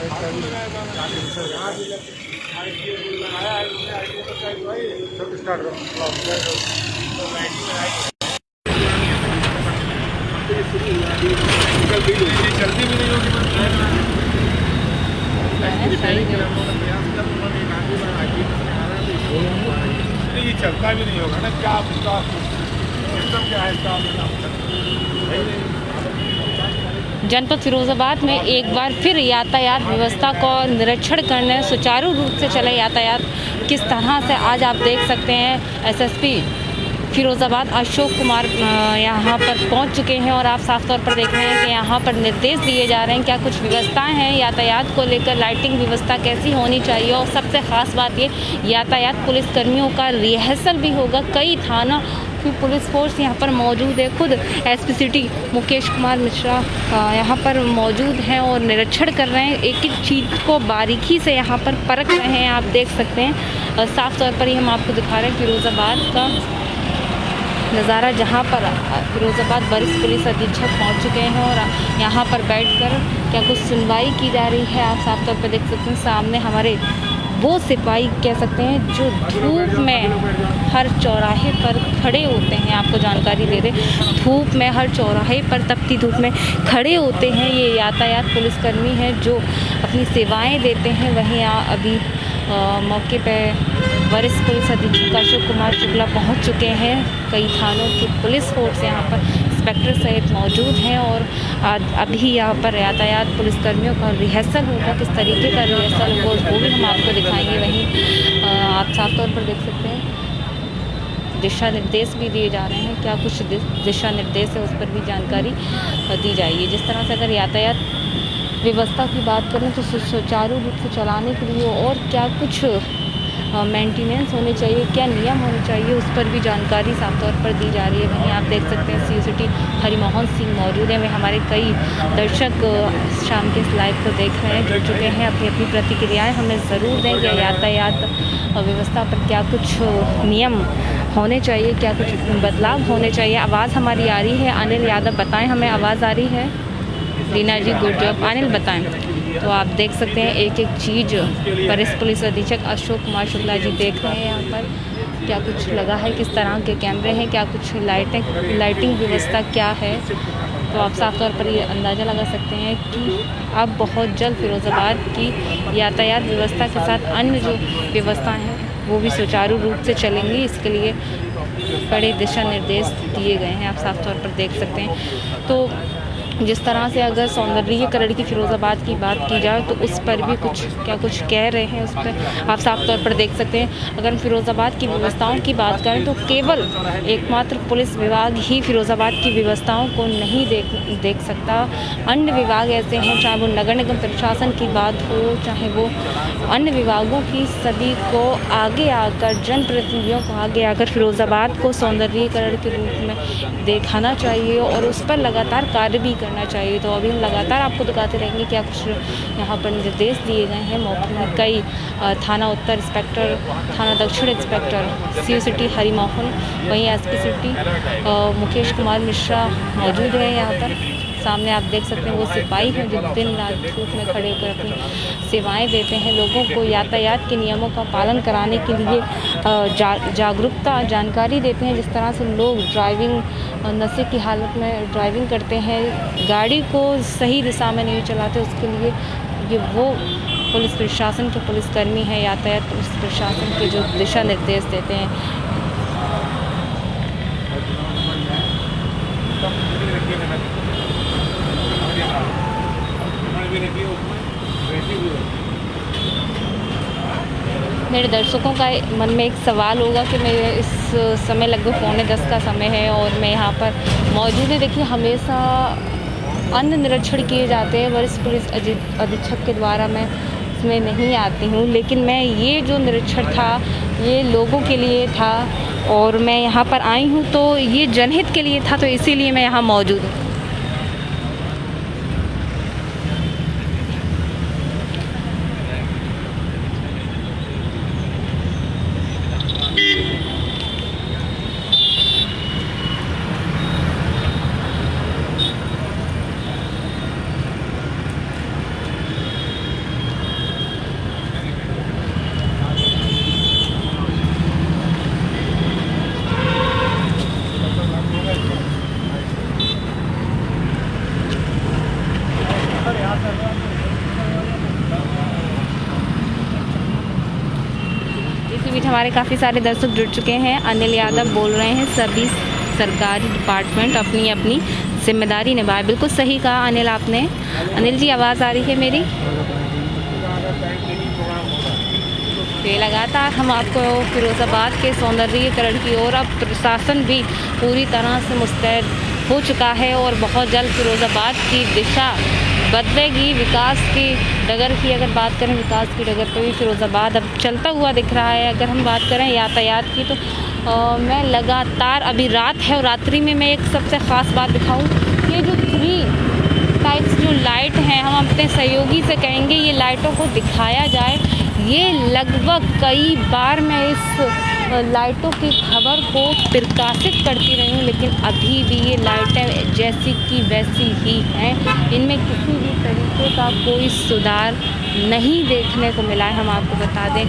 चलती भी नहीं होगी, ये चलता भी नहीं होगा ना। क्या उसका सिस्टम क्या है इसका? जनपद फिरोजाबाद में एक बार फिर यातायात व्यवस्था को निरीक्षण करने सुचारू रूप से चले यातायात किस तरह से आज आप देख सकते हैं एसएसपी फिरोज़ाबाद अशोक कुमार यहाँ पर पहुँच चुके हैं और आप साफ तौर पर देख रहे हैं कि यहाँ पर निर्देश दिए जा रहे हैं क्या कुछ व्यवस्थाएं हैं यातायात को लेकर, लाइटिंग व्यवस्था कैसी होनी चाहिए। और सबसे ख़ास बात ये यातायात पुलिसकर्मियों का रिहर्सल भी होगा। कई थाना की पुलिस फोर्स यहाँ पर मौजूद है। खुद एसपी सिटी मुकेश कुमार मिश्रा यहाँ पर मौजूद हैं और निरीक्षण कर रहे हैं, एक एक चीज़ को बारीकी से यहाँ पर परख रहे हैं। आप देख सकते हैं साफ तौर पर ही हम आपको दिखा रहे हैं फिरोज़ाबाद का नज़ारा, जहाँ पर फिरोज़ाबाद वरिष्ठ पुलिस अधीक्षक पहुँच चुके हैं और यहाँ पर बैठकर क्या कुछ सुनवाई की जा रही है। आप साफ तौर पर देख सकते हैं सामने हमारे वो सिपाही कह सकते हैं जो धूप में हर चौराहे पर खड़े होते हैं। आपको जानकारी दे दें, धूप में हर चौराहे पर तपती धूप में खड़े होते हैं। ये यातायात पुलिसकर्मी हैं जो अपनी सेवाएं देते हैं। वहीं अभी मौके पर वरिष्ठ पुलिस अधीक्षक अशोक कुमार शुक्ला पहुंच चुके हैं। कई थानों की पुलिस फोर्स यहाँ पर इंस्पेक्टर सहित मौजूद हैं और अभी यहाँ पर यातायात पुलिसकर्मियों का रिहर्सल होगा। किस तरीके का रिहर्सल होगा वो भी हम आपको दिखाएंगे। वहीं आप साफ तौर पर देख सकते हैं दिशा निर्देश भी दिए जा रहे हैं। क्या कुछ दिशा निर्देश है उस पर भी जानकारी दी जाएगी। जिस तरह से अगर यातायात व्यवस्था की बात करें तो सुचारू रूप से चलाने के लिए और क्या कुछ मेंटेनेंस होने चाहिए, क्या नियम होने चाहिए, उस पर भी जानकारी साफ तौर पर दी जा रही है। वहीं आप देख सकते हैं सीसीटी हरिमोहन सिंह मौजूद हैं। वे हमारे कई दर्शक शाम के इस लाइव को देख रहे हैं, जुड़ चुके हैं। अपनी अपनी प्रतिक्रियाएं हमें ज़रूर दें कि यातायात व्यवस्था पर क्या कुछ नियम होने चाहिए, क्या कुछ बदलाव होने चाहिए। आवाज़ हमारी आ रही है, अनिल यादव बताएं हमें आवाज़ आ रही है। रीना जी गुड जॉब, अनिल बताएं। तो आप देख सकते हैं एक एक चीज़ वरिष्ठ पुलिस अधीक्षक अशोक कुमार शुक्ला जी देख रहे हैं। यहाँ पर क्या कुछ लगा है, किस तरह के कैमरे हैं, क्या कुछ लाइटिंग व्यवस्था क्या है। तो आप साफ तौर पर ये अंदाज़ा लगा सकते हैं कि अब बहुत जल्द फिरोज़ाबाद की यातायात व्यवस्था के साथ अन्य जो व्यवस्थाएँ हैं वो भी सुचारू रूप से चलेंगी। इसके लिए कड़े दिशा निर्देश दिए गए हैं। आप साफ तौर पर देख सकते हैं। तो जिस तरह से अगर सौंदर्यीकरण की फिरोज़ाबाद की बात की जाए तो उस पर भी कुछ कह रहे हैं। उस पर आप साफ तौर पर देख सकते हैं। अगर फिरोज़ाबाद की व्यवस्थाओं की बात करें तो केवल एकमात्र पुलिस विभाग ही फिरोज़ाबाद की व्यवस्थाओं को नहीं देख सकता। अन्य विभाग ऐसे हैं, चाहे वो नगर निगम प्रशासन की बात हो, चाहे वो अन्य विभागों की, सभी को आगे आकर, जनप्रतिनिधियों को आगे आकर फिरोज़ाबाद को सौंदर्यीकरण के रूप में दिखाना चाहिए और उस पर लगातार कार्य भी करना चाहिए। तो अभी हम लगातार आपको दिखाते रहेंगे क्या कुछ यहाँ पर निर्देश दिए गए हैं। मौके में कई थाना उत्तर इंस्पेक्टर, थाना दक्षिण इंस्पेक्टर, सीओ हरिमोहन, वहीं एसपी सिटी मुकेश कुमार मिश्रा मौजूद हैं। यहाँ पर सामने आप देख सकते हैं वो सिपाही हैं जो दिन रात धूप में खड़े होकर अपनी सेवाएं देते हैं। लोगों को यातायात के नियमों का पालन कराने के लिए जागरूकता, जानकारी देते हैं। जिस तरह से लोग ड्राइविंग नशे की हालत में ड्राइविंग करते हैं, गाड़ी को सही दिशा में नहीं चलाते, उसके लिए ये वो पुलिस प्रशासन के पुलिसकर्मी हैं, यातायात पुलिस प्रशासन के जो दिशा निर्देश देते हैं। मेरे दर्शकों का मन में एक सवाल होगा कि मैं इस समय लगभग 9:45 का समय है और मैं यहाँ पर मौजूद है। देखिए हमेशा अन्य निरीक्षण किए जाते हैं वरिष्ठ पुलिस अधीक्षक के द्वारा, मैं इसमें नहीं आती हूँ, लेकिन मैं ये जो निरीक्षण था ये लोगों के लिए था और मैं यहाँ पर आई हूँ तो ये जनहित के लिए था, तो इसीलिए मैं यहाँ मौजूद हूँ। इसी बीच हमारे काफ़ी सारे दर्शक जुड़ चुके हैं। अनिल यादव बोल रहे हैं सभी सरकारी डिपार्टमेंट अपनी अपनी जिम्मेदारी निभाए। बिल्कुल सही कहा अनिल आपने। अनिल जी आवाज़ आ रही है मेरी? ये लगातार हम आपको फिरोज़ाबाद के सौंदर्यीकरण की ओर अब प्रशासन भी पूरी तरह से मुस्तैद हो चुका है और बहुत जल्द फिरोज़ाबाद की दिशा बदलेगी। विकास की डगर की अगर बात करें, विकास की डगर पे भी फिरोज़ाबाद अब चलता हुआ दिख रहा है। अगर हम बात करें यातायात की तो मैं लगातार, अभी रात है और रात्रि में मैं एक सबसे ख़ास बात दिखाऊं, ये जो 3 टाइप्स जो लाइट हैं, हम अपने सहयोगी से कहेंगे ये लाइटों को दिखाया जाए। ये लगभग कई बार मैं इस लाइटों की खबर को प्रकाशित करती रही हूँ, लेकिन अभी भी ये लाइटें जैसी की वैसी ही हैं। इनमें किसी भी तरीके का कोई सुधार नहीं देखने को मिला है। हम आपको बता दें,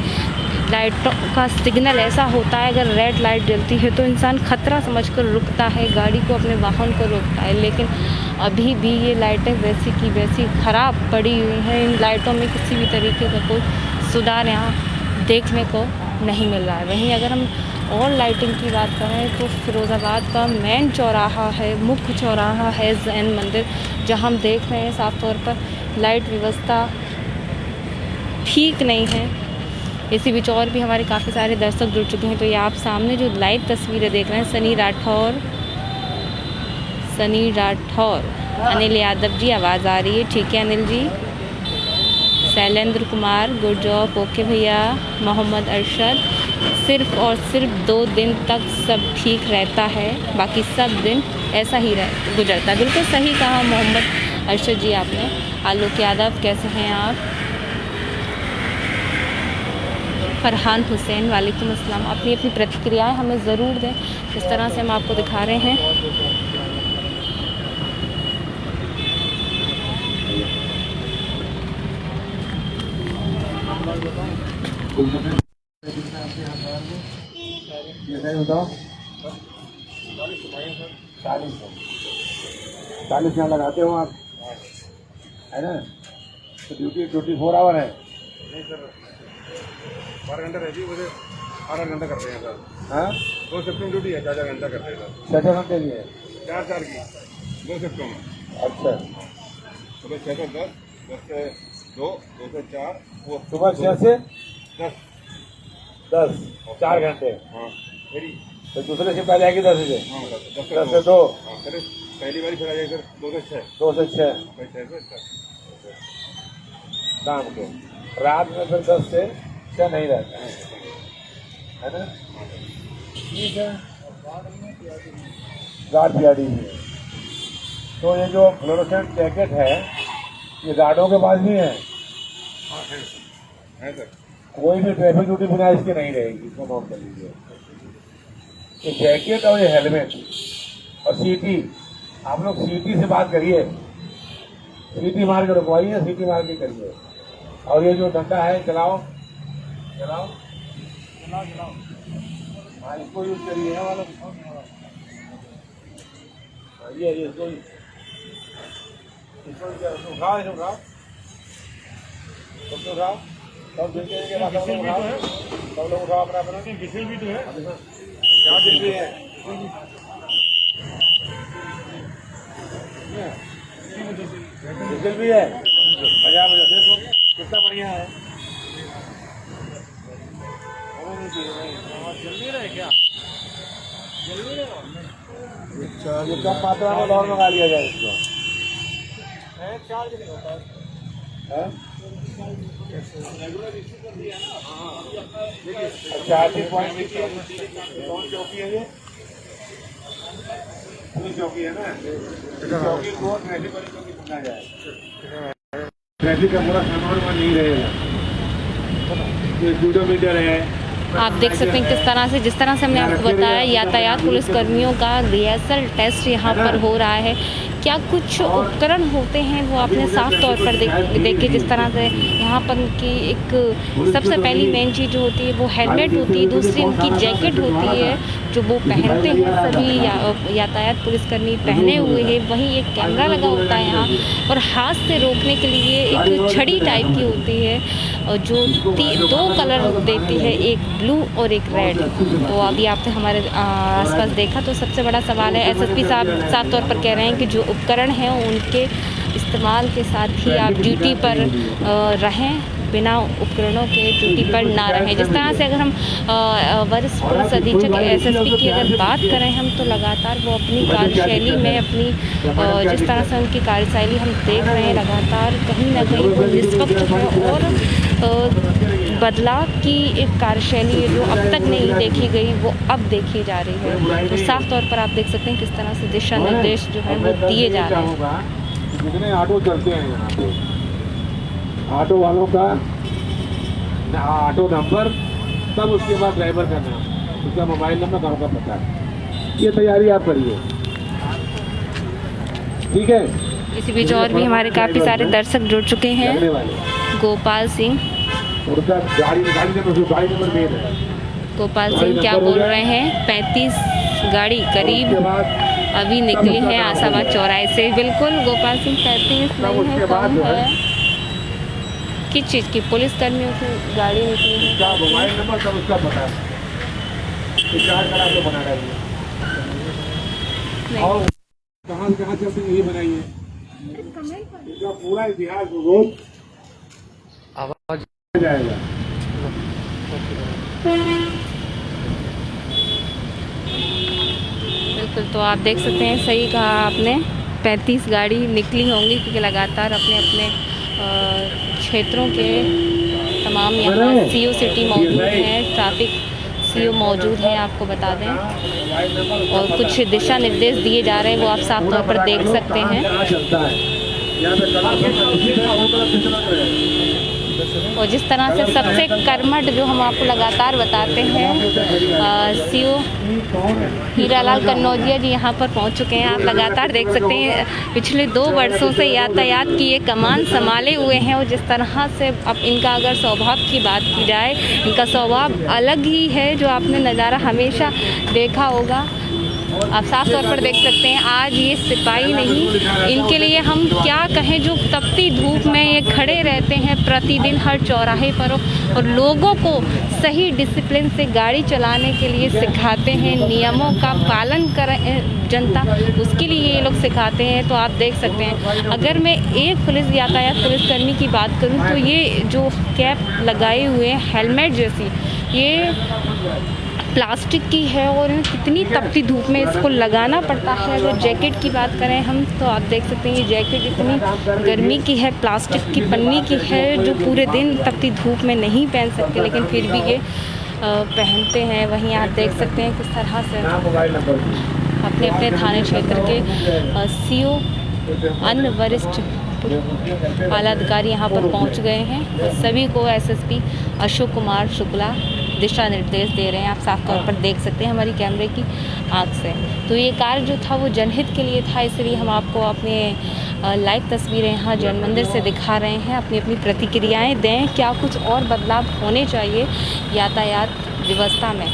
लाइटों का सिग्नल ऐसा होता है, अगर रेड लाइट जलती है तो इंसान खतरा समझकर रुकता है, गाड़ी को, अपने वाहन को रोकता है, लेकिन अभी भी ये लाइटें वैसी की वैसी ख़राब पड़ी हुई हैं। इन लाइटों में किसी भी तरीके का कोई सुधार यहाँ देखने को नहीं मिल रहा है। वहीं अगर हम और लाइटिंग की बात करें तो फिरोज़ाबाद का मेन चौराहा है, मुख्य चौराहा है जैन मंदिर, जहाँ हम देख रहे हैं साफ तौर पर लाइट व्यवस्था ठीक नहीं है। इसी बीच और भी हमारे काफ़ी सारे दर्शक जुड़ चुके हैं। तो ये आप सामने जो लाइव तस्वीरें देख रहे हैं, सनी राठौर, अनिल यादव जी आवाज़ आ रही है? ठीक है Anil ji. Shailendra Kumar, good job, okay भैया। मोहम्मद अरशद, सिर्फ और सिर्फ 2 दिन तक सब ठीक रहता है, बाकी सब दिन ऐसा ही गुजरता है। बिल्कुल सही कहा मोहम्मद अरशद जी आपने। आलोक यादव, कैसे हैं आप? फरहान हुसैन, वालेकुम अस्सलाम। अपनी अपनी प्रतिक्रियाएं हमें ज़रूर दें, जिस तरह से हम आपको दिखा रहे हैं। बताओ 40 यहाँ लगाते हो आप, है ना? तो ड्यूटी 24 आवर है? नहीं सर, 12 घंटे रहती है, मुझे 8 घंटा करते हैं सर। हाँ, 2 शिफ्ट में ड्यूटी है, 4 घंटा करते हैं सर। 6 घंटे की है? 4 की 2 शिफ्टों में। अच्छा, सुबह 6 से 10, 10 से 2, 2 से 4, वो सुबह 6 से 10। 10, 4 घंटे। हाँ मेरी, तो दूसरे शिफ्ट आ जाएगी 10 से? हाँ 10 10 से 2, हाँ फिर पहली बारी फिर आ जाएगी सर 2 से 6, 2 से 6 फिर 6 से 10 शाम को। रात में फिर 10 से 6 नहीं रहता है ना? ठीक है। गार्ड पीआरडी में, तो ये जो फ्लोरोसेंट जैकेट है ये गार्डों के पास भी है? हाँ है सर। कोई भी ट्रैफिक ड्यूटी बिना इसके नहीं रहेगी, इसको नोट कर लीजिए। ये जैकेट और ये हेलमेट और सीटी, आप लोग सीटी से बात करिए, सीटी मार के रुकवाइए, सीटी मार के करिए। और ये जो डंडा है चलाओ चलाओ चलाओ चलाओ, हाँ इसको यूज करिए। वाला ये इसको उठाओ, इसे उठाओ, सबसे उठाओ, सब देखते हैं कि सब लोग उठाओ, सब लोग उठाओ अपना अपना। बिजली भी तो है, क्या दिन भी है? बिजल भी है, मजा मजा। देखो कितना बढ़िया है। जल्दी रहे क्या? जल्दी रहे, ये कम मात्रा में और मंगा लिया जाए इसको। चार्ज नहीं होता है? चार्जिंग पॉइंट कौन चौकी है? ये चौकी है ना? चौकी को ट्रैफिक वाली चौकी बनाया जाए। ट्रैफिक का पूरा सामान वहाँ नहीं रहेगा। ये स्पीडोमीटर है, आप देख सकते हैं किस तरह से, जिस तरह से हमने आपको बताया, यातायात पुलिस कर्मियों का रिहर्सल टेस्ट यहाँ पर हो रहा है। क्या कुछ उपकरण होते हैं वो आपने साफ तौर पर देखे, जिस तरह से यहाँ पर की एक सबसे पहली मेन चीज़ जो होती है वो हेलमेट होती है, दूसरी उनकी जैकेट होती है जो वो पहनते हैं, सभी यातायात पुलिसकर्मी पहने हुए हैं। वहीं एक कैमरा लगा होता है यहाँ, और हाथ से रोकने के लिए एक छड़ी टाइप की होती है जो 2 कलर देती है, एक ब्लू और एक रेड। तो अभी आपने हमारे आसपास देखा, तो सबसे बड़ा सवाल है, एसएसपी साहब साफ तौर पर कह रहे हैं कि जो उपकरण हैं उनके इस्तेमाल के साथ ही आप ड्यूटी पर रहें, बिना उपकरणों के ड्यूटी पर ना रहें। जिस तरह से अगर हम वरिष्ठ पुलिस अधीक्षक एसएसपी की अगर बात करें हम, तो लगातार वो अपनी कार्यशैली में अपनी जिस तरह से उनकी कार्यशैली हम देख रहे हैं, लगातार कहीं ना कहीं वो निष्पक्ष है और बदलाव की एक कार्यशैली है जो अब तक नहीं देखी गई, वो अब देखी जा रही है। तो साफ तौर पर आप देख सकते हैं किस तरह से दिशा निर्देश जो है वो दिए जा रहे हैं। जितने ऑटो चलते हैं यहाँ पे, ऑटो वालों का ऑटो नंबर, तब उसके बाद ड्राइवर का नाम, उसका मोबाइल नंबर, गाँव का पता, ये तैयारी आप करिए, ठीक है। इसी बीच और भी हमारे काफ़ी सारे दर्शक जुड़ चुके हैं। गोपाल सिंह, गोपाल सिंह क्या बोल रहे हैं? 35 गाड़ी करीब अभी निकली है आशाबाद चौराहे से। बिल्कुल गोपाल सिंह, 35 नहीं है, कम है। किस चीज़ की? पुलिस कर्मियों की गाड़ी निकली है। मोबाइल नंबर सब उसका पता है, बना रहा है। और कहाँ से कहाँ चलते यही बनाइए, इसका पूरा इतिहास रोज आवाज जाएगा। बिल्कुल, तो आप देख सकते हैं, सही कहा आपने, 35 गाड़ी निकली होंगी, क्योंकि लगातार अपने अपने क्षेत्रों के तमाम यहाँ सीओ सिटी मौजूद हैं, ट्रैफिक सीओ मौजूद हैं, आपको बता दें, और कुछ दिशा निर्देश दिए जा रहे हैं, वो आप साफ तौर पर देख सकते हैं। और जिस तरह से सबसे कर्मठ जो हम आपको लगातार बताते हैं, सीओ हीरालाल कन्नौजिया जी यहाँ पर पहुँच चुके हैं। आप लगातार देख सकते हैं पिछले 2 वर्षों से यातायात की ये कमान संभाले हुए हैं। और जिस तरह से अब इनका अगर स्वभाव की बात की जाए, इनका स्वभाव अलग ही है, जो आपने नज़ारा हमेशा देखा होगा। आप साफ तौर पर देख सकते हैं, आज ये सिपाही नहीं, इनके लिए हम क्या कहें, जो तपती धूप में ये खड़े रहते हैं प्रतिदिन हर चौराहे पर, और लोगों को सही डिसिप्लिन से गाड़ी चलाने के लिए सिखाते हैं, नियमों का पालन करें जनता, उसके लिए ये लोग सिखाते हैं। तो आप देख सकते हैं, अगर मैं एक यातायात पुलिसकर्मी की बात करूं, तो ये जो कैप लगाए हुए हैं, हेलमेट जैसी, ये प्लास्टिक की है और कितनी तपती धूप में इसको लगाना पड़ता है। अगर जैकेट की बात करें हम, तो आप देख सकते हैं ये जैकेट इतनी गर्मी की है, प्लास्टिक की पन्नी की है, जो पूरे दिन तपती धूप में नहीं पहन सकते, लेकिन फिर भी ये पहनते हैं। वहीं आप देख सकते हैं किस तरह से अपने अपने थाने क्षेत्र के सीओ, अन्य वरिष्ठ आला अधिकारी यहाँ पर पहुँच गए हैं। सभी को एसएसपी अशोक कुमार शुक्ला दिशा निर्देश दे रहे हैं। आप साफ तौर पर देख सकते हैं हमारी कैमरे की आँख से। तो ये कार्य जो था वो जनहित के लिए था, इसलिए हम आपको अपने लाइव तस्वीरें यहाँ जैन मंदिर से दिखा रहे हैं। अपनी अपनी प्रतिक्रियाएं दें, क्या कुछ और बदलाव होने चाहिए यातायात व्यवस्था में।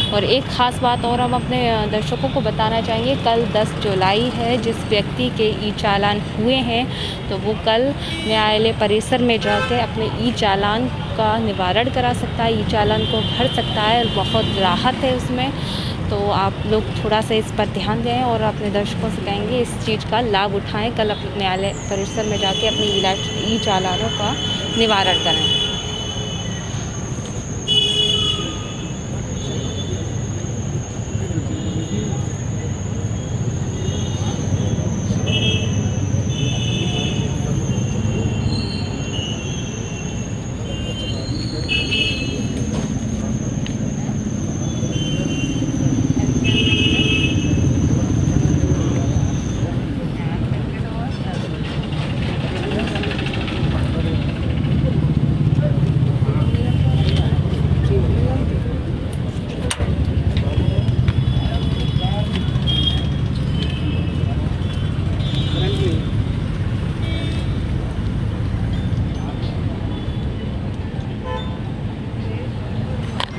और एक ख़ास बात और हम अपने दर्शकों को बताना चाहेंगे, कल 10 जुलाई है। जिस व्यक्ति के ई चालान हुए हैं, तो वो कल न्यायालय परिसर में जाकर अपने ई चालान का निवारण करा सकता है, ई चालान को भर सकता है, और बहुत राहत है उसमें। तो आप लोग थोड़ा सा इस पर ध्यान दें और अपने दर्शकों से कहेंगे इस चीज़ का लाभ उठाएं। कल अपने न्यायालय परिसर में जाके अपने ई चालानों का निवारण करें।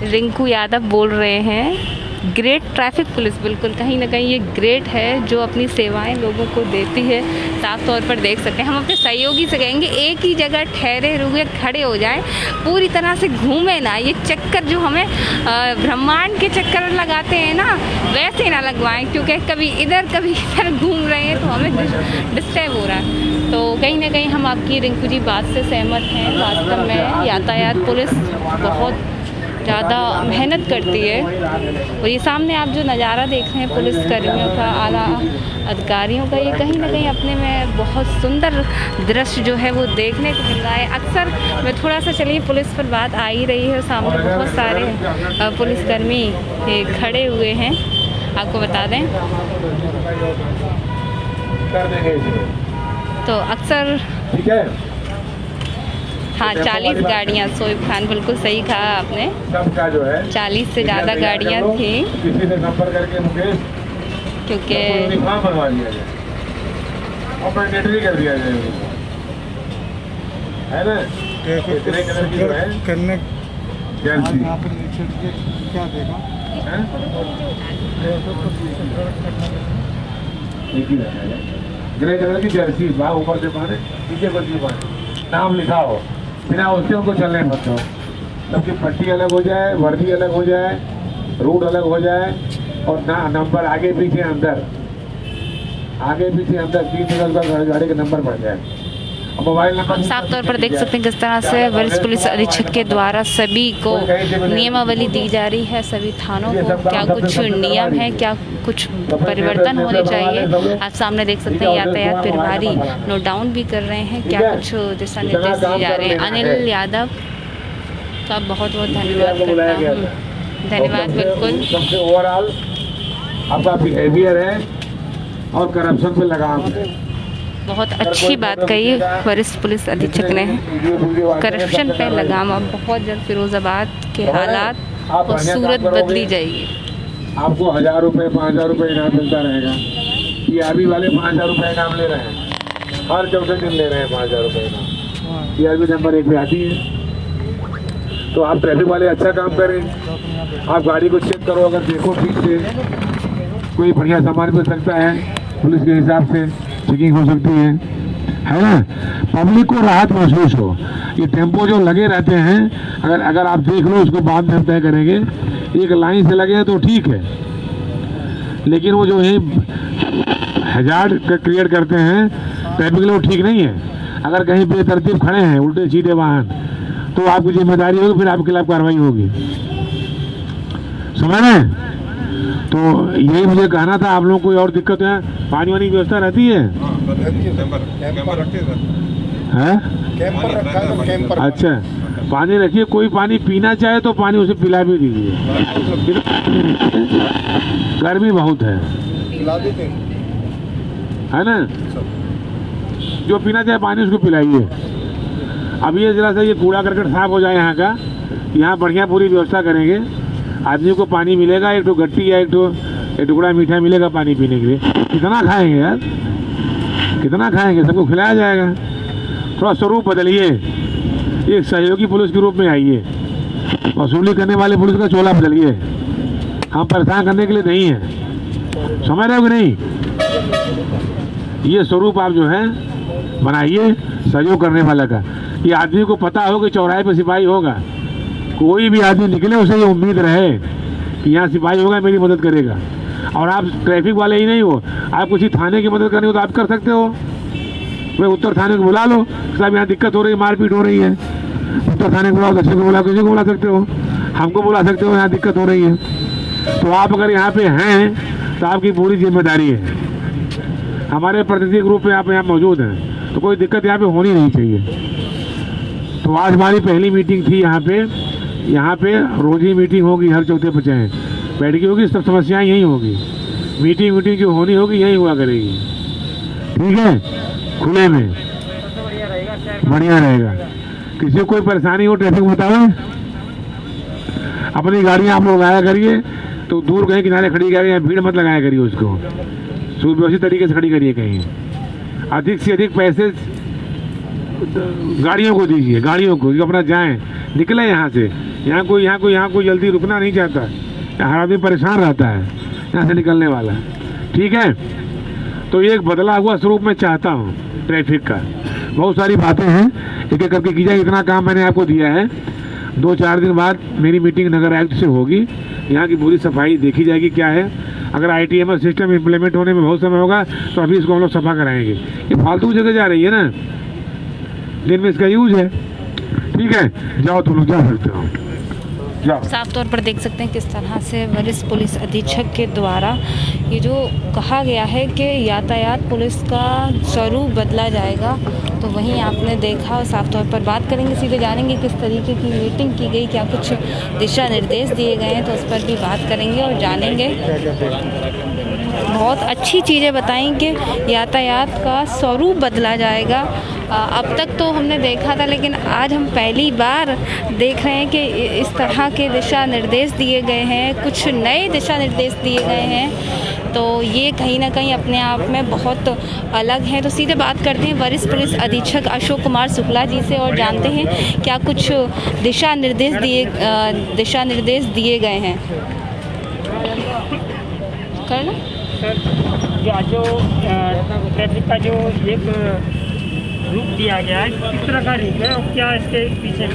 रिंकू यादव बोल रहे हैं ग्रेट ट्रैफिक पुलिस, बिल्कुल कहीं ना कहीं ये ग्रेट है जो अपनी सेवाएं लोगों को देती है। साफ तौर पर देख सकते हैं, हम अपने सहयोगी से कहेंगे एक ही जगह ठहरे रुके खड़े हो जाएं, पूरी तरह से घूमे ना। ये चक्कर जो हमें ब्रह्मांड के चक्कर लगाते हैं ना, वैसे ना लगवाएं, क्योंकि कभी इधर कभी इधर घूम रहे हैं तो हमें डिस्टर्ब हो रहा है। तो कहीं ना कहीं हम आपकी रिंकू जी बात से सहमत हैं। वास्तव में यातायात पुलिस बहुत ज़्यादा मेहनत करती है। और ये सामने आप जो नज़ारा देख रहे हैं पुलिस कर्मियों का, आला अधिकारियों का, ये कहीं ना कहीं अपने में बहुत सुंदर दृश्य जो है वो देखने को मिल रहा है। अक्सर मैं थोड़ा सा, चलिए पुलिस पर बात आ ही रही है, सामने बहुत सारे पुलिसकर्मी खड़े हुए हैं, आपको बता दें। तो अक्सर ठीक है, हाँ 40 गाड़ियाँ, सोइब खान बिल्कुल सही कहा आपने, सबका जो है 40 से ज़्यादा गाड़ियाँ थी, किसी से संपर्क करके मुकेश क्योंकि यूनिफॉर्म बनवा दिया जाए और मैंडेटरी कर दिया जाए उनको, है ना। ग्रे कलर की जो है करने जर्सी यहाँ पर नीचे क्या देखा हैं? एक ही रहता है, ग्रे कलर की जर्सी, बाहर ऊपर से बांधे, नीचे पर भी बांधे, नाम लिखा हो, बिना उससे उनको चलने मत दो। सबकी पट्टी अलग हो जाए, वर्दी अलग हो जाए, रूट अलग हो जाए, और ना नंबर आगे पीछे अंदर, आगे पीछे अंदर 3 जगह का गाड़ी का नंबर बढ़ जाए। और मोबाइल नंबर साफ तौर पर देख सकते हैं किस तरह से वरिष्ठ पुलिस अधीक्षक के द्वारा सभी को नियमावली दी जा रही है, सभी थानों को क्या कुछ नियम है, क्या कुछ परिवर्तन होने चाहिए। आप सामने देख सकते हैं यातायात प्रभारी नोट डाउन भी कर रहे हैं, क्या कुछ दिशा निर्देश दिए जा रहे हैं। अनिल यादव का बहुत बहुत धन्यवाद करता हूँ। धन्यवाद। बिल्कुल सबसे ओवरऑल आपका बिहेवियर है और करप्शन पे लगाम है। बहुत अच्छी बात कही वरिष्ठ पुलिस अधीक्षक ने, करप्शन पे लगाम। अब बहुत जल्द फिरोजाबाद के हालात और सूरत बदली जाएगी। आपको 1000 रुपये 5000 रुपये इनाम मिलता रहेगा। पीआरबी वाले 5000 रुपये इनाम ले रहे हैं, हर चौथे दिन ले रहे हैं 5000 रुपये इनाम। पीआरबी नंबर 1 पे आती है। तो आप ट्रैफिक वाले अच्छा काम करें, आप गाड़ी को चेक करो, अगर देखो ठीक से कोई बढ़िया सामान मिल सकता है, पुलिस के हिसाब से चेकिंग हो सकती है ना। पब्लिक को राहत महसूस हो। ये टेम्पो जो लगे रहते हैं, अगर आप देख लो, उसको बाद में हम तय करेंगे, एक लाइन से लगे हैं तो ठीक है, लेकिन वो जो है हैजार्ड क्रिएट करते हैं ट्रैफिक के लिए, वो ठीक नहीं है। अगर कहीं बेतरतीब खड़े हैं उल्टे सीधे वाहन, तो आपकी जिम्मेदारी होगी, फिर आपके खिलाफ कार्रवाई होगी, समझ रहे हैं। तो यही मुझे कहना था। आप लोगों को कोई और दिक्कत है? पानी वानी की व्यवस्था रहती है? अच्छा, पानी रखिए। कोई पानी पीना चाहे तो पानी उसे पिला भी दीजिए। गर्मी बहुत है ना। जो पीना चाहे पानी उसको पिलाइए। अब ये जरा सा ये कूड़ा करकट साफ हो जाए यहाँ का, यहाँ बढ़िया पूरी व्यवस्था करेंगे, आदमी को पानी मिलेगा, एक तो गट्टी या एक टुकड़ा मीठा मिलेगा पानी पीने के लिए। कितना खाएंगे यार, कितना खाएंगे, सबको खिलाया जाएगा। थोड़ा स्वरूप बदलिए, एक सहयोगी पुलिस के रूप में आइए, वसूली करने वाले पुलिस का चोला बदलिए। हम परेशान करने के लिए नहीं है, समझ रहे हो कि नहीं। ये स्वरूप आप जो है बनाइए सहयोग करने वाला का। ये आदमी को पता हो कि चौराहे पे सिपाही होगा, कोई भी आदमी निकले उसे ये उम्मीद रहे कि यहाँ सिपाही होगा, मेरी मदद करेगा। और आप ट्रैफिक वाले ही नहीं हो, आप किसी थाने की मदद करनी हो तो आप कर सकते हो। वे उत्तर थाने को बुला लो, साहब यहाँ दिक्कत हो रही है, मारपीट हो रही है, उत्तर थाने को बुलाओ, दक्षिण को बुलाओ, किसी को बुला सकते हो, हमको बुला सकते हो, यहाँ दिक्कत हो रही है। तो आप अगर यहाँ पे हैं तो आपकी पूरी जिम्मेदारी है। हमारे प्रतिनिधि ग्रुप में आप यहाँ मौजूद हैं, तो कोई दिक्कत यहाँ पे होनी नहीं चाहिए। तो आज हमारी पहली मीटिंग थी यहाँ पे रोज ही मीटिंग होगी, हर चौथे पे चाहे बैठ की होगी, सब समस्याएं यही होगी। मीटिंग जो होनी होगी यही हुआ करेगी, ठीक है, खुले में बढ़िया रहेगा। किसी को कोई परेशानी हो ट्रैफिक बताओ, अपनी गाड़ियाँ आप लोग लगाया करिए, तो दूर कहीं किनारे खड़ी करिए, भीड़ मत लगाया करिए, उसको सुव्यवस्थित तरीके से खड़ी करिए। कहीं अधिक से अधिक पैसे गाड़ियों को दीजिए, गाड़ियों को, जो अपना जाएं, निकले यहाँ से। यहाँ कोई जल्दी रुकना नहीं चाहता, हर आदमी परेशान रहता है यहाँ से निकलने वाला, ठीक है। तो ये एक बदला हुआ स्वरूप मैं चाहता हूँ ट्रैफिक का। बहुत सारी बातें हैं, एक एक करके की जाए। इतना काम मैंने आपको दिया है। 2-4 दिन बाद मेरी मीटिंग नगर आयुक्त से होगी, यहाँ की पूरी सफाई देखी जाएगी क्या है। अगर ITMS सिस्टम इम्प्लीमेंट होने में बहुत समय होगा तो अभी इसको हम लोग सफा कराएंगे। ये फालतू जगह जा रही है ना, दिन में इसका यूज है, ठीक है। जाओ तुम लोग, जा सकते हो, जाओ। साफ तौर पर देख सकते हैं किस तरह से वरिष्ठ पुलिस अधीक्षक के द्वारा ये जो कहा गया है कि यातायात पुलिस का स्वरूप बदला जाएगा, तो वहीं आपने देखा। साफ तौर पर बात करेंगे, सीधे जानेंगे किस तरीके की मीटिंग की गई, क्या कुछ दिशा निर्देश दिए गए हैं, तो उस पर भी बात करेंगे और जानेंगे। बहुत अच्छी चीज़ें बताई कि यातायात का स्वरूप बदला जाएगा। अब तक तो हमने देखा था, लेकिन आज हम पहली बार देख रहे हैं कि इस तरह के दिशा निर्देश दिए गए हैं, कुछ नए दिशा निर्देश दिए गए हैं। तो ये कहीं ना कहीं अपने आप में बहुत अलग है। तो सीधे बात करते हैं वरिष्ठ पुलिस अधीक्षक अशोक कुमार शुक्ला जी से और जानते हैं क्या कुछ दिशा निर्देश दिए गए हैं। करना सर, जो ट्रैफिक का जो एक रूप दिया गया है, किस तरह का रूप है और क्या इसके पीछे?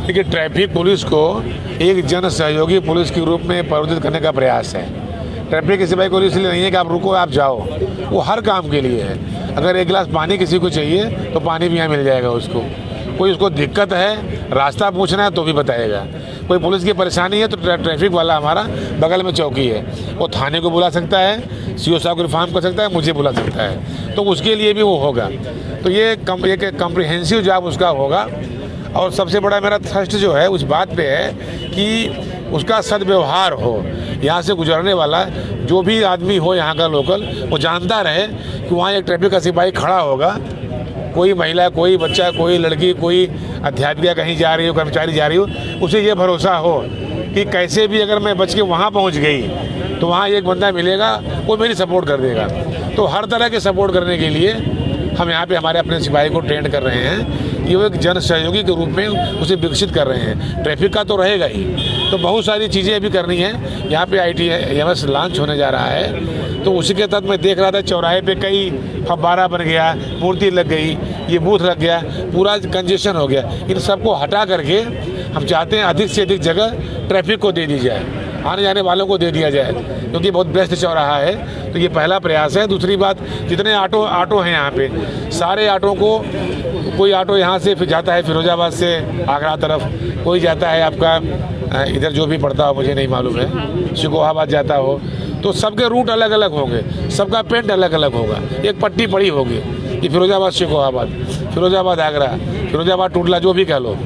देखिए, ट्रैफिक पुलिस को एक जन सहयोगी पुलिस के रूप में परिवर्तित करने का प्रयास है। ट्रैफिक की सिपाही को इसलिए नहीं है कि आप रुको आप जाओ, वो हर काम के लिए है। अगर एक गिलास पानी किसी को चाहिए तो पानी भी यहाँ मिल जाएगा उसको। कोई उसको दिक्कत है, रास्ता पूछना है तो भी बताएगा। कोई पुलिस की परेशानी है तो ट्रैफिक वाला हमारा बगल में चौकी है, वो थाने को बुला सकता है, CO साहब को रिफॉर्म कर सकता है, मुझे बुला सकता है, तो उसके लिए भी वो होगा। तो ये एक कम्प्रिहेंसिव जॉब उसका होगा। और सबसे बड़ा मेरा थ्रस्ट जो है उस बात पे है कि उसका सद्व्यवहार हो। यहाँ से गुजरने वाला जो भी आदमी हो यहाँ का लोकल, वो जानता रहे कि वहाँ एक ट्रैफिक का सिपाही खड़ा होगा। कोई महिला, कोई बच्चा, कोई लड़की, कोई अध्यापिका कहीं जा रही हो, कर्मचारी जा रही हो, उसे ये भरोसा हो कि कैसे भी अगर मैं बच के वहाँ पहुँच गई तो वहाँ एक बंदा मिलेगा, वो मेरी सपोर्ट कर देगा। तो हर तरह के सपोर्ट करने के लिए हम यहाँ पे हमारे अपने सिपाही को ट्रेन कर रहे हैं। ये वो एक जन सहयोगी के रूप में उसे विकसित कर रहे हैं। ट्रैफिक का तो रहेगा ही, तो बहुत सारी चीज़ें अभी करनी है। यहाँ पे ITMS लॉन्च होने जा रहा है, तो उसी के तहत मैं देख रहा था चौराहे पे कई फव्वारा बन गया, मूर्ति लग गई, ये बूथ लग गया, पूरा कंजेशन हो गया। इन सबको हटा करके हम चाहते हैं अधिक से अधिक जगह ट्रैफिक को दे दी जाए, आने जाने वालों को दे दिया जाए, क्योंकि बहुत व्यस्त चौराहा है। तो ये पहला प्रयास है। दूसरी बात, जितने ऑटो हैं यहाँ पे, सारे ऑटो को, कोई ऑटो यहाँ से फिर जाता है फिरोजाबाद से आगरा तरफ, कोई जाता है आपका इधर जो भी पड़ता हो मुझे नहीं मालूम है, शिकोहाबाद जाता हो, तो सबके रूट अलग अलग होंगे, सबका पेंट अलग अलग होगा। एक पट्टी पड़ी होगी कि फिरोजाबाद शिकोहाबाद, फिरोजाबाद आगरा, फिरोजाबाद टुडला, जो भी कह लो,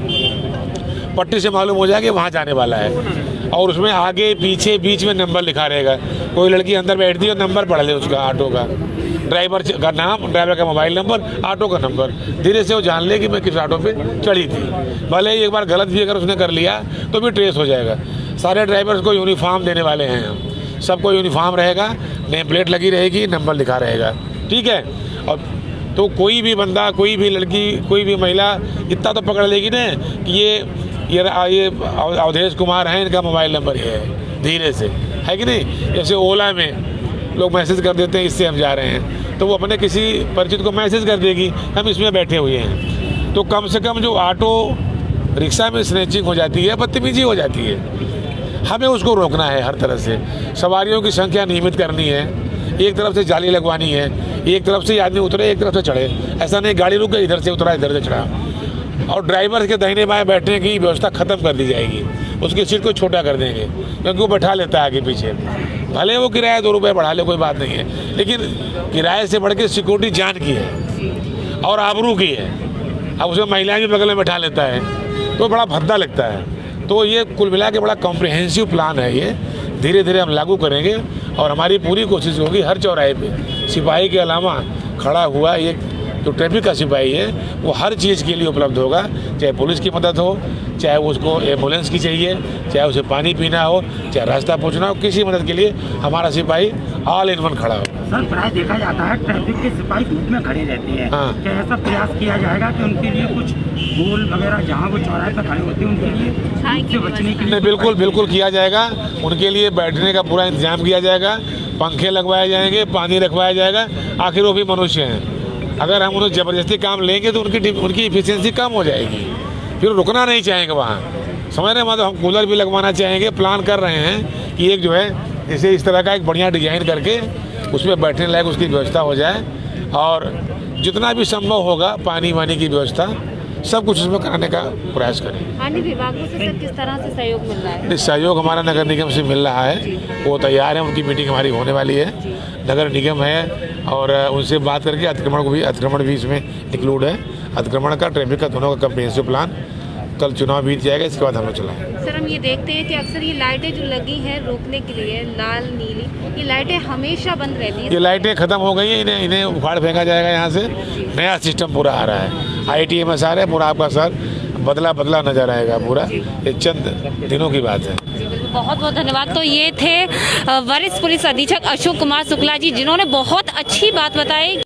पट्टी से मालूम हो जाएगा वहाँ जाने वाला है। और उसमें आगे पीछे बीच में नंबर लिखा रहेगा। कोई लड़की अंदर बैठती है, नंबर पढ़ ले उसका, ऑटो का, ड्राइवर का नाम, ड्राइवर का मोबाइल नंबर, ऑटो का नंबर, धीरे से वो जान ले कि मैं किस ऑटो पे चढ़ी थी। भले ही एक बार गलत भी अगर उसने कर लिया तो भी ट्रेस हो जाएगा। सारे ड्राइवर्स को यूनिफॉर्म देने वाले हैं हम, सबको यूनिफॉर्म रहेगा, नेम प्लेट लगी रहेगी, नंबर लिखा रहेगा, ठीक है। और तो कोई भी बंदा, कोई भी लड़की, कोई भी महिला इतना तो पकड़ लेगी ना कि ये अवधेश कुमार हैं, इनका मोबाइल नंबर ये है, धीरे से, है कि नहीं। जैसे ओला में लोग मैसेज कर देते हैं इससे हम जा रहे हैं, तो वो अपने किसी परिचित को मैसेज कर देगी हम इसमें बैठे हुए हैं। तो कम से कम जो ऑटो रिक्शा में स्नैचिंग हो जाती है, बदतमीजी हो जाती है, हमें उसको रोकना है हर तरह से। सवारियों की संख्या नियमित करनी है, एक तरफ से जाली लगवानी है, एक तरफ से आदमी उतरे एक तरफ से चढ़े, ऐसा नहीं गाड़ी रुक गई इधर से उतरा इधर से चढ़ा। और ड्राइवर के दाहिने बाएं बैठने की व्यवस्था ख़त्म कर दी जाएगी, उसकी सीट को छोटा कर देंगे, क्योंकि वो बैठा लेता है आगे पीछे। भले वो किराया 2 रुपये बढ़ा ले, कोई बात नहीं है, लेकिन किराए से बढ़ के सिक्योरिटी जान की है और आबरू की है। अब उसमें महिलाएं भी बगल में बैठा लेता है तो बड़ा भद्दा लगता है। तो ये कुल मिला के बड़ा कॉम्प्रिहेंसिव प्लान है, ये धीरे धीरे हम लागू करेंगे। और हमारी पूरी कोशिश होगी हर चौराहे पे सिपाही के अलावा खड़ा हुआ एक जो ट्रैफिक का सिपाही है वो हर चीज़ के लिए उपलब्ध होगा, चाहे पुलिस की मदद हो, चाहे उसको एम्बुलेंस की चाहिए, चाहे उसे पानी पीना हो, चाहे रास्ता पूछना हो, किसी मदद के लिए हमारा सिपाही ऑल इन वन खड़ा हो। सर प्राय देखा जाता है ट्रैफिक के सिपाही धूप में खड़े रहते हैं। हाँ। क्या ऐसा प्रयास किया जाएगा कि उनके लिए कुछ गोल वगैरह जहाँ वो चौराहे पर खड़े होते हैं उनके लिए धूप से बचने के लिए? नहीं, बिल्कुल बिल्कुल किया जाएगा। उनके लिए बैठने का पूरा इंतजाम किया जाएगा, पंखे लगवाए जाएंगे, पानी रखवाया जाएगा। आखिर वो भी मनुष्य हैं, अगर हम उन्हें ज़बरदस्ती काम लेंगे तो उनकी इफिशियंसी कम हो जाएगी, फिर रुकना नहीं चाहेंगे वहाँ। समझ रहे हैं, मतलब हम कूलर भी लगवाना चाहेंगे, प्लान कर रहे हैं कि एक जो है जैसे इस तरह का एक बढ़िया डिजाइन करके उसमें बैठने लायक उसकी व्यवस्था हो जाए, और जितना भी संभव होगा पानी वानी की व्यवस्था सब कुछ उसमें कराने का प्रयास करें। अन्य विभागों से सर किस तरह से सहयोग मिल रहा है? सहयोग हमारा नगर निगम से मिल रहा है, वो तैयार है, उनकी मीटिंग हमारी होने वाली है। नगर निगम है और उनसे बात करके अतिक्रमण भी इसमें इंक्लूड है। अतिक्रमण का, ट्रैफिक का, दोनों का कम्प्रिहेंसिव प्लान। कल चुनाव बीत जाएगा, इसके बाद हम लोग चलाएंगे। सर हम ये देखते हैं कि अक्सर ये लाइटें जो लगी हैं रोकने के लिए, लाल नीली, ये लाइटें हमेशा बंद रहती हैं। ये लाइटें ख़त्म हो गई हैं, इन्हें उखाड़ फेंका जाएगा यहाँ से। नया सिस्टम पूरा आ रहा है, ITMS आ रहा है, पूरा आपका सर बदला नजर आएगा पूरा। ये चंद दिनों की बात है। बहुत बहुत धन्यवाद। तो ये थे वरिष्ठ पुलिस अधीक्षक अशोक कुमार शुक्ला जी, जिन्होंने बहुत अच्छी बात बताई।